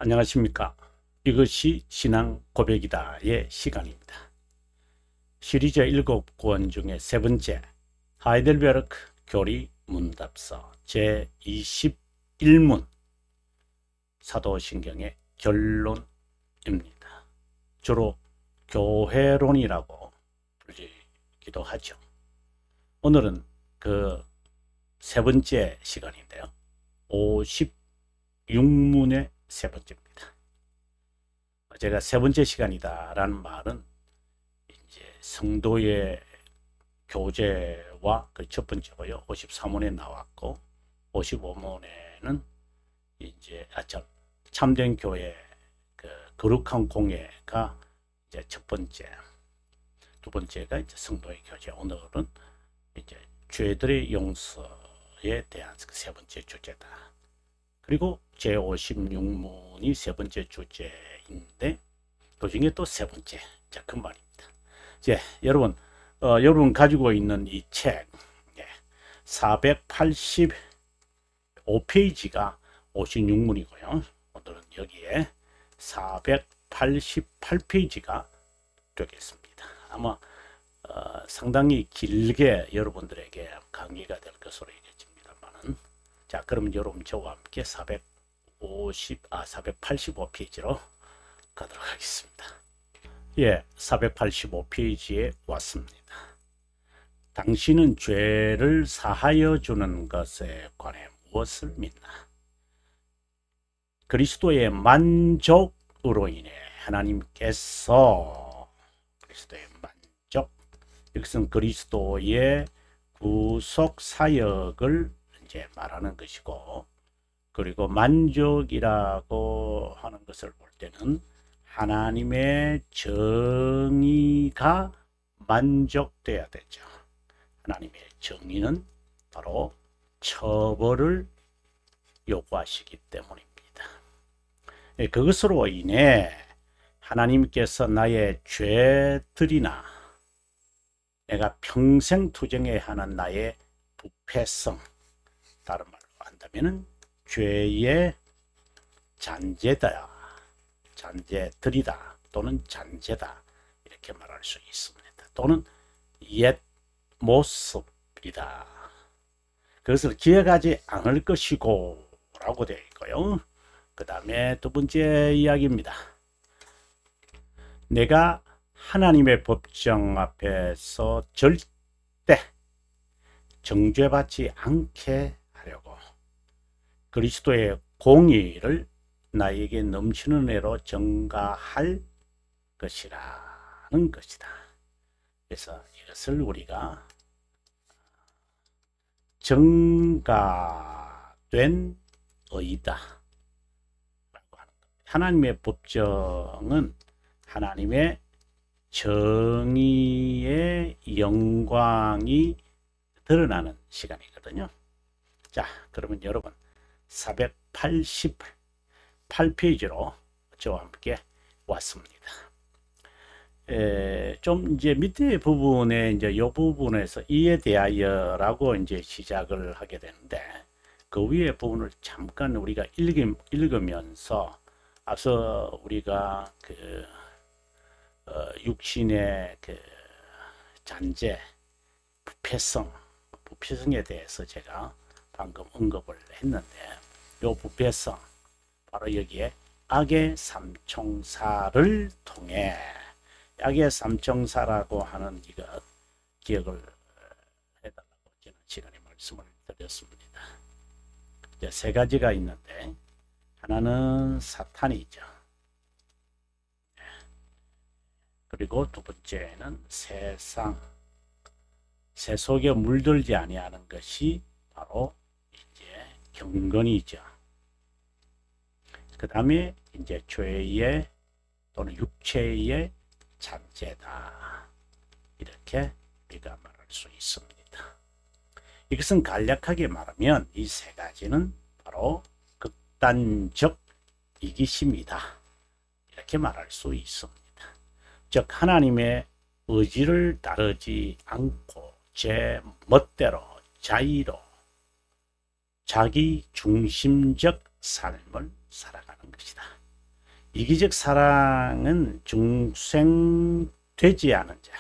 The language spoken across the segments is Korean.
안녕하십니까. 이것이 신앙 고백이다의 시간입니다. 시리즈 7권 중에 세 번째 하이델베르크 교리 문답서 제21문 사도신경의 결론입니다. 주로 교회론이라고 불리기도 하죠. 오늘은 그 세 번째 시간인데요. 56문의 세 번째입니다. 제가 세 번째 시간이다라는 말은 이제 성도의 교제와 그 첫 번째고요. 53문에 나왔고 55문에는 이제 참된 교회 그 거룩한 공예가 이제 첫 번째, 두 번째가 이제 성도의 교제. 오늘은 이제 죄들의 용서에 대한 세 번째 주제다. 그리고 제56문이 세 번째 주제인데 도중에 또 세 번째. 자, 그 말입니다. 이제 여러분 가지고 있는 이 책 485페이지가 56문이고요. 오늘은 여기에 488페이지가 되겠습니다. 아마 상당히 길게 여러분들에게 강의가 될 것으로 얘기했습니다만은, 자, 그럼 여러분 저와 함께 485페이지로 가도록 하겠습니다. 예, 485페이지에 왔습니다. 당신은 죄를 사하여 주는 것에 관해 무엇을 믿나? 그리스도의 만족으로 인해 하나님께서 그리스도의 만족, 이것은 그리스도의 구속 사역을 이제 말하는 것이고, 그리고 만족이라고 하는 것을 볼 때는 하나님의 정의가 만족돼야 되죠. 하나님의 정의는 바로 처벌을 요구하시기 때문입니다. 그것으로 인해 하나님께서 나의 죄들이나 내가 평생 투쟁해야 하는 나의 부패성, 다른 말로 한다면 죄의 잔재들이다 또는 잔재다, 이렇게 말할 수 있습니다. 또는 옛 모습이다. 그것을 기억하지 않을 것이고 라고 되어 있고요. 그 다음에 두 번째 이야기입니다. 내가 하나님의 법정 앞에서 절대 정죄받지 않게 하려고 그리스도의 공의를 나에게 넘치는 애로 전가할 것이라는 것이다. 그래서 이것을 우리가 전가된 의다 라고 하는 겁니다. 하나님의 법정은 하나님의 정의의 영광이 드러나는 시간이거든요. 자, 그러면 여러분 488페이지로 저와 함께 왔습니다. 좀 이제 밑에 부분에 이제 이 부분에서 이에 대하여라고 이제 시작을 하게 되는데, 그 위에 부분을 잠깐 우리가 읽으면서 앞서 우리가 그 육신의 그 잔재, 부패성에 대해서 제가 방금 언급을 했는데, 이 부패성 바로 여기에 악의 삼총사를 통해, 악의 삼총사라고 하는 이것 기억을 해달라고 지난 시간에 말씀을 드렸습니다. 이제 세 가지가 있는데, 하나는 사탄이죠. 그리고 두 번째는 세상, 세 속에 물들지 아니하는 것이 바로 이제 경건이죠. 그 다음에 이제 죄의 또는 육체의 잔재다, 이렇게 우리가 말할 수 있습니다. 이것은 간략하게 말하면 이 세 가지는 바로 극단적 이기심이다, 이렇게 말할 수 있습니다. 즉 하나님의 의지를 따르지 않고 제 멋대로 자의로 자기 중심적 삶을 살아가는 것이다. 이기적 사랑은 중생되지 않은 자,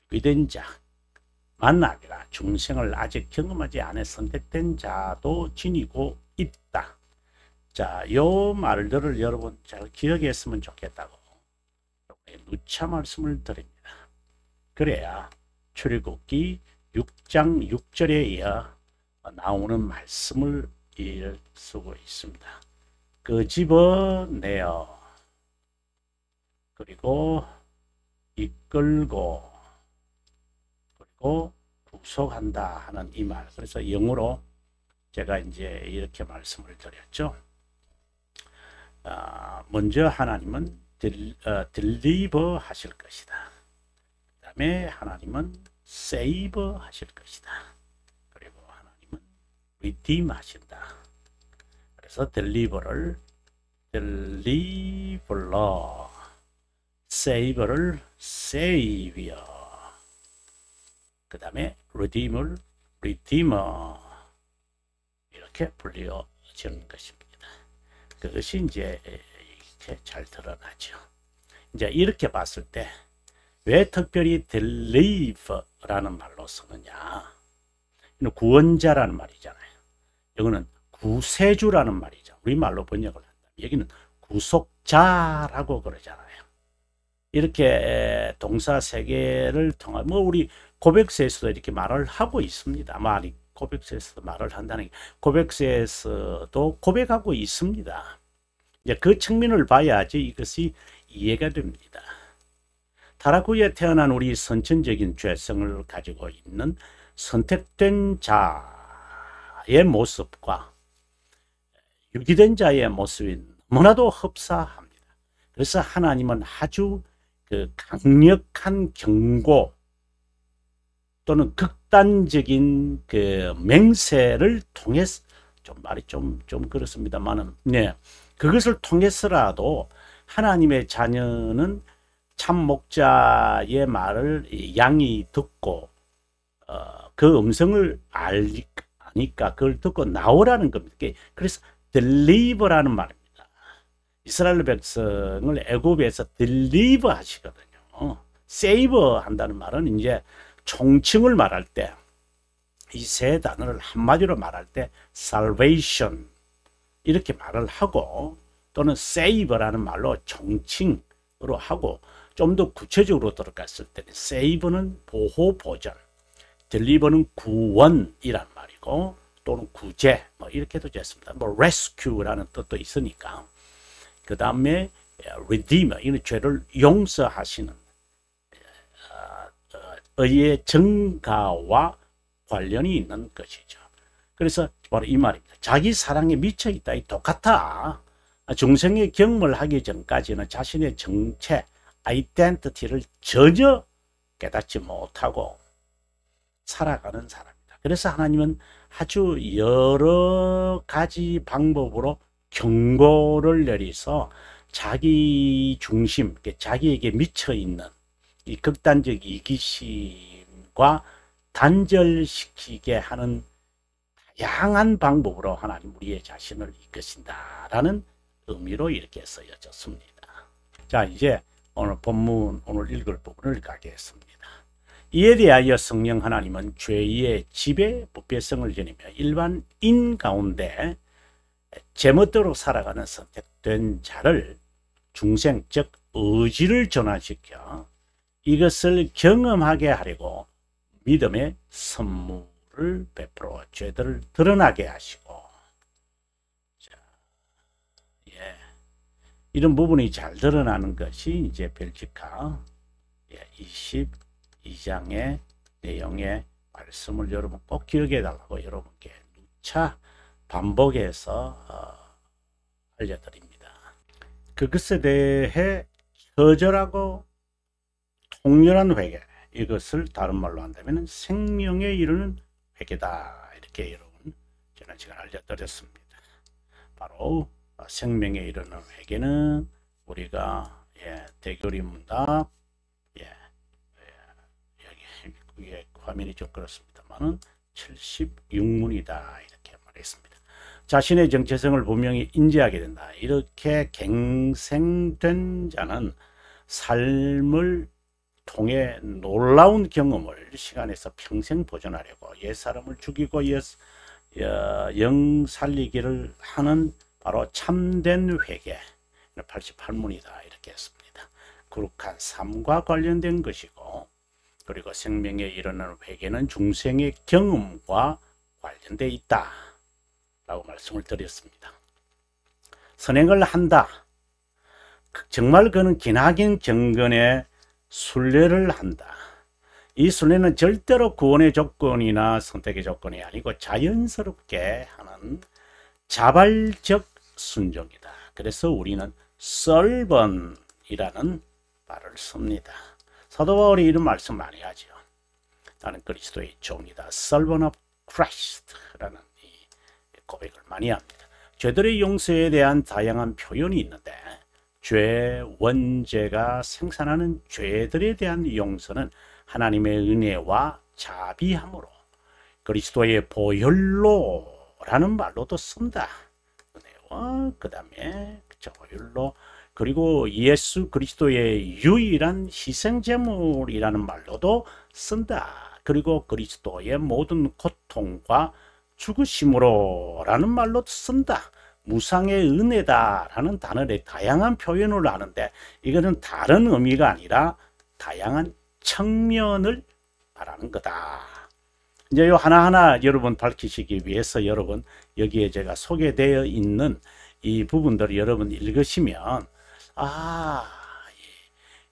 위된 자만 아니라 중생을 아직 경험하지 않은 선택된 자도 지니고 있다. 자, 요 말들을 여러분 잘 기억했으면 좋겠다고 누차 말씀을 드립니다. 그래야 출애굽기 6장 6절에 이어 나오는 말씀을 이을 수가 있습니다. 끄집어내어 그리고 이끌고 그리고 구속한다 하는 이 말. 그래서 영어로 제가 이제 이렇게 말씀을 드렸죠. 먼저 하나님은 딜리버 하실 것이다. 그 다음에 하나님은 세이버 하실 것이다. 그리고 하나님은 리딤 하신다. 그래서 딜리버를 딜리버러, 세이버를 세이비어, 그 다음에 리딤을 리디머, 이렇게 불려지는 것입니다. 그것이 이제 이렇게 잘 드러나죠. 이제 이렇게 봤을 때 왜 특별히 deliver라는 말로 쓰느냐? 구원자라는 말이잖아요. 이거는 구세주라는 말이죠. 우리말로 번역을 한다면 여기는 구속자라고 그러잖아요. 이렇게 동사 세 개를 통한 우리 고백서에서도 이렇게 말을 하고 있습니다. 고백서에서도 말을 한다는 게 고백서에서도 고백하고 있습니다. 이제 그 측면을 봐야지 이것이 이해가 됩니다. 타락 후에 태어난 우리 선천적인 죄성을 가지고 있는 선택된 자의 모습과 유기된 자의 모습이 너무나도 흡사합니다. 그래서 하나님은 아주 강력한 경고 또는 극단적인 맹세를 통해서 말이 좀 그렇습니다만은 그것을 통해서라도 하나님의 자녀는 참 목자의 말을 양이 듣고 그 음성을 아니까 그걸 듣고 나오라는 겁니다. 그래서 deliver라는 말입니다. 이스라엘 백성을 애굽에서 deliver 하시거든요. save 한다는 말은 이제 총칭을 말할 때 이 세 단어를 한마디로 말할 때 salvation 이렇게 말을 하고 또는 save라는 말로 총칭으로 하고 좀 더 구체적으로 들어갔을 때는 save는 보호 보전, deliver는 구원이란 말이고 또는 구제 이렇게도 됐습니다. rescue라는 뜻도 있으니까. 그 다음에 redeemer 이는 죄를 용서하시는 의의 증가와 관련이 있는 것이죠. 그래서 바로 이 말입니다. 자기 사랑에 미쳐 있다. 똑같아. 중생의 경험을 하기 전까지는 자신의 정체, 아이덴티티를 전혀 깨닫지 못하고 살아가는 사람입니다. 그래서 하나님은 아주 여러 가지 방법으로 경고를 내리서 자기 중심, 자기에게 미쳐 있는 이 극단적 이기심과 단절시키게 하는 다양한 방법으로 하나님 우리의 자신을 이끄신다라는 의미로 이렇게 쓰여졌습니다. 자, 이제 오늘 본문, 오늘 읽을 부분을 가겠습니다. 이에 대하여 성령 하나님은 죄의 지배, 부패성을 지니며 일반인 가운데 제멋대로 살아가는 선택된 자를 중생, 즉 의지를 전환시켜 이것을 경험하게 하려고 믿음의 선물을 베풀어 죄들을 드러나게 하시고, 이런 부분이 잘 드러나는 것이 이제 벨지카 22장의 내용의 말씀을 여러분 꼭 기억해 달라고 여러분께 누차 반복해서 알려드립니다. 그것에 대해 처절하고 통렬한 회개, 이것을 다른 말로 한다면 생명에 이르는 회개다. 이렇게 여러분 지난 시간 알려드렸습니다. 바로 생명에 이르는 회개는 우리가 대교리 문답 여기 화면이 좀 그렇습니다만은 76문이다 이렇게 말했습니다. 자신의 정체성을 분명히 인지하게 된다. 이렇게 갱생된 자는 삶을 통해 놀라운 경험을 시간에서 평생 보존하려고 옛사람을 죽이고 영 살리기를 하는 바로 참된 회개 88문이다 이렇게 했습니다. 거룩한 삶과 관련된 것이고, 그리고 생명에 이르는 회개는 중생의 경험과 관련되어 있다 라고 말씀을 드렸습니다. 선행을 한다. 정말 그는 기나긴 경건의 순례를 한다. 이 순례는 절대로 구원의 조건이나 선택의 조건이 아니고 자연스럽게 하는 자발적 순종이다. 그래서 우리는 servant이라는 말을 씁니다. 사도 바울이 이런 말씀 많이 하죠. 나는 그리스도의 종이다. servant of Christ라는 이 고백을 많이 합니다. 죄들의 용서에 대한 다양한 표현이 있는데, 죄 원죄가 생산하는 죄들에 대한 용서는 하나님의 은혜와 자비함으로 그리스도의 보혈로라는 말로도 쓴다. 은혜와 그 다음에 보혈로, 그리고 예수 그리스도의 유일한 희생제물이라는 말로도 쓴다. 그리고 그리스도의 모든 고통과 죽으심으로 라는 말로도 쓴다. 무상의 은혜다 라는 단어의 다양한 표현을 하는데, 이거는 다른 의미가 아니라 다양한 측면을 말하는 거다. 이제 요 하나하나 여러분 밝히시기 위해서 여러분 여기에 제가 소개되어 있는 이 부분들을 여러분 읽으시면,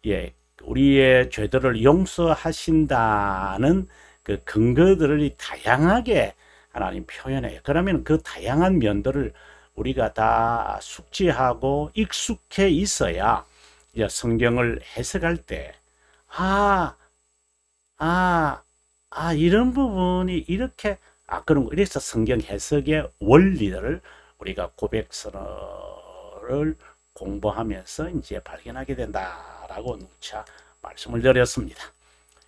예, 우리의 죄들을 용서하신다는 그 근거들을 다양하게 하나님 표현해요. 그러면 그 다양한 면들을 우리가 다 숙지하고 익숙해 있어야 이제 성경을 해석할 때 이런 부분이 이렇게 그런 거, 이래서 성경 해석의 원리를 우리가 고백서를 공부하면서 이제 발견하게 된다라고 누차 말씀을 드렸습니다.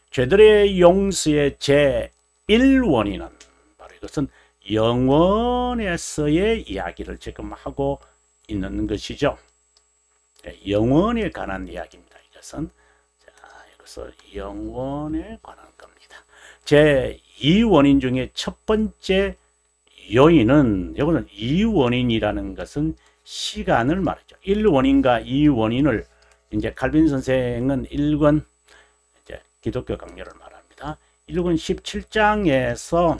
죄들의 용서의 제1원인은 바로 이것은 영원에서의 이야기를 지금 하고 있는 것이죠. 영원에 관한 이야기입니다. 이것은 영원에 관한 겁니다. 제2원인 중에 첫 번째 요인은, 이거는 2원인이라는 것은 시간을 말하죠. 1원인과 2원인을 이제 칼빈 선생은 1권 이제 기독교 강요를 말합니다. 1권 17장에서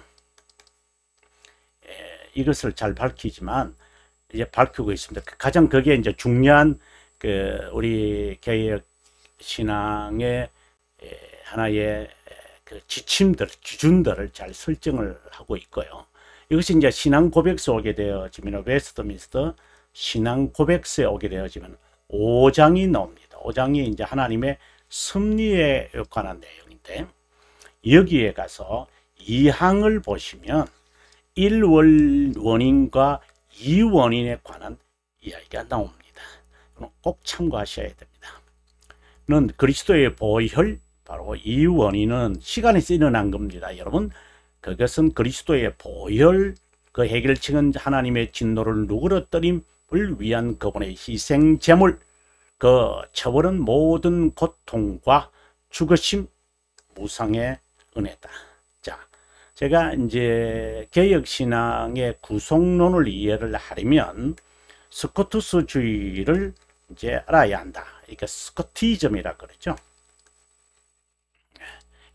이것을 잘 밝히지만 이제 밝히고 있습니다. 가장 그게 이제 중요한 그 우리 개혁 신앙의 하나의 그 지침들, 기준들을 잘 설정을 하고 있고요. 이것이 이제 신앙 고백서에 오게 되어지면, 웨스트민스터 신앙 고백서에 오게 되어지면 5장이 나옵니다. 5장이 이제 하나님의 섭리에 관한 내용인데, 여기에 가서 2항을 보시면 1원인과 2원인에 관한 이야기가 나옵니다. 꼭 참고하셔야 됩니다. 는 그리스도의 보혈, 바로 이 원인은 시간에서 일어난 겁니다. 여러분, 그것은 그리스도의 보혈, 그 해결책은 하나님의 진노를 누그러뜨림을 위한 그분의 희생 제물, 그 처벌은 모든 고통과 죽으심, 무상의 은혜다. 자, 제가 이제 개혁신앙의 구속론을 이해를 하려면 스코투스주의를 이제 알아야 한다. 이게 스코티즘이라 그러죠.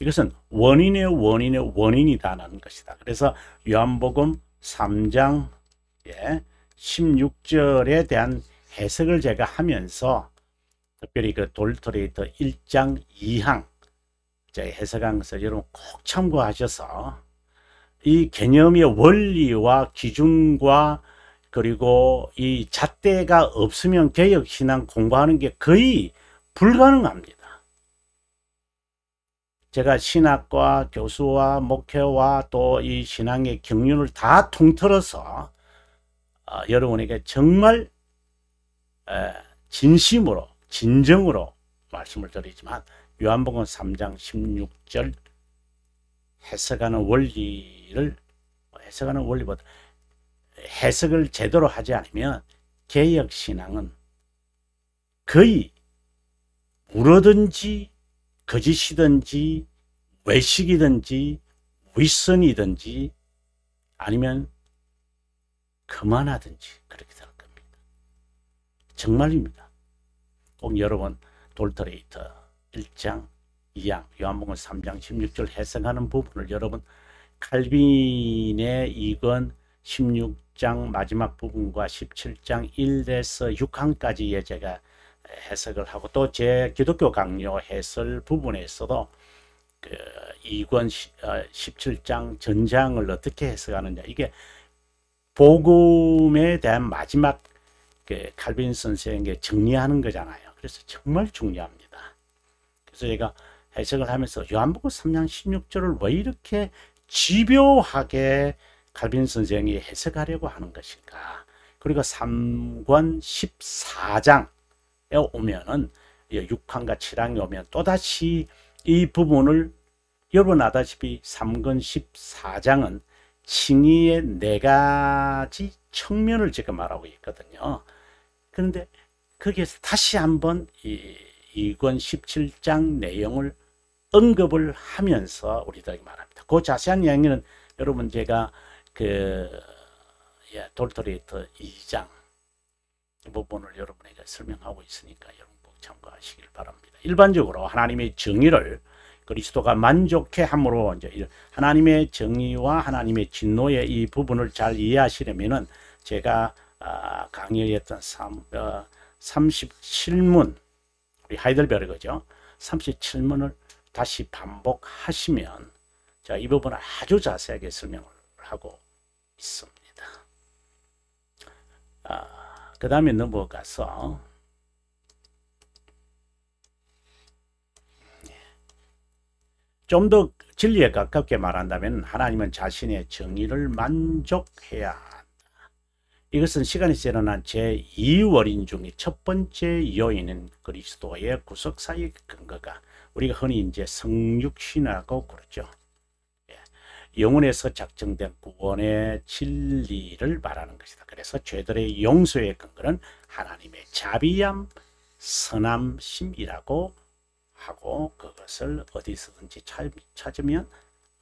이것은 원인의 원인이다라는 것이다. 그래서 요한복음 3장 16절에 대한 해석을 제가 하면서 특별히 그 돌토레이터 1장 2항 제가 해석한 것을 여러분 꼭 참고하셔서 이 개념의 원리와 기준과 그리고 이 잣대가 없으면 개혁신앙 공부하는 게 거의 불가능합니다. 제가 신학과 교수와 목회와 또 이 신앙의 경륜을 다 통틀어서 여러분에게 정말 진심으로 진정으로 말씀을 드리지만, 요한복음 3장 16절 해석하는 원리보다 해석을 제대로 하지 않으면 개혁신앙은 거의 물어든지 거짓이든지 외식이든지 윗선이든지 아니면 그만하든지 그렇게 될 겁니다. 정말입니다. 꼭 여러분 돌터레이터 1장 2장 요한복음 3장 16절 해석하는 부분을 여러분 칼빈의 이건 16장 마지막 부분과 17장 1에서 6항까지의 제가 해석을 하고 또 제 기독교 강요 해설 부분에서도 그 2권 17장 전장을 어떻게 해석하느냐 이게 복음에 대한 마지막 그 칼빈 선생에게 정리하는 거잖아요. 그래서 정말 중요합니다. 그래서 제가 해석을 하면서 요한복음 3장 16절을 왜 이렇게 집요하게 칼빈 선생이 해석하려고 하는 것인가. 그리고 3권 14장에 오면은 6항과 7항에 오면 또다시 이 부분을 여러분 아다시피 3권 14장은 칭의의 4가지 측면을 지금 말하고 있거든요. 그런데 거기에서 다시 한번 이 2권 17장 내용을 언급을 하면서 우리들에게 말합니다. 그 자세한 이야기는 여러분 제가 그 돌토레이터 2장 이 부분을 여러분에게 설명하고 있으니까 여러분 꼭 참고하시길 바랍니다. 일반적으로 하나님의 정의를 그리스도가 만족해 함으로 이제 하나님의 정의와 하나님의 진노의 이 부분을 잘 이해하시려면은 제가 강의했던 37문 우리 하이델베르그죠. 37문을 다시 반복하시면 제가 이 부분을 아주 자세하게 설명을 하고 있습니다. 그 다음에 넘어가서 좀 더 진리에 가깝게 말한다면 하나님은 자신의 정의를 만족해야 한다. 이것은 시간이 일어난 제2월인 중에 첫 번째 요인은 그리스도의 구속사의 근거가 우리가 흔히 이제 성육신이라고 그러죠. 영혼에서 작정된 구원의 진리를 말하는 것이다. 그래서 죄들의 용서의 근거는 하나님의 자비함, 선함심이라고 하고 그것을 어디서든지 찾으면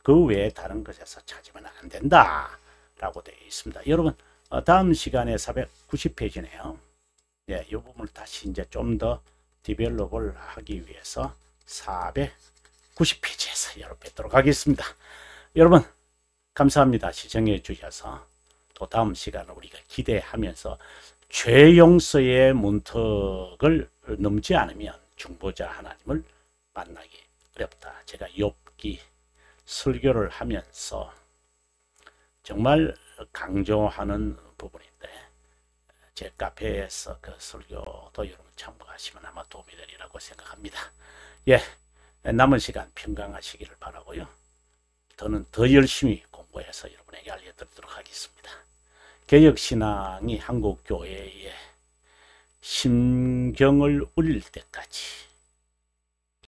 그 외에 다른 것에서 찾으면 안 된다 라고 되어 있습니다. 여러분 다음 시간에 490페이지네요. 이 부분을 다시 이제 좀 더 디벨롭을 하기 위해서 490페이지에서 여러분 뵙도록 하겠습니다. 여러분 감사합니다. 시청해 주셔서 또 다음 시간을 우리가 기대하면서 죄 용서의 문턱을 넘지 않으면 중보자 하나님을 만나기 어렵다. 제가 욥기 설교를 하면서 정말 강조하는 부분인데 제 카페에서 그 설교도 여러분 참고하시면 아마 도움이 되리라고 생각합니다. 남은 시간 평강하시기를 바라고요. 저는 더 열심히 공부해서 여러분에게 알려드리도록 하겠습니다. 개혁신앙이 한국교회에 심경을 울릴 때까지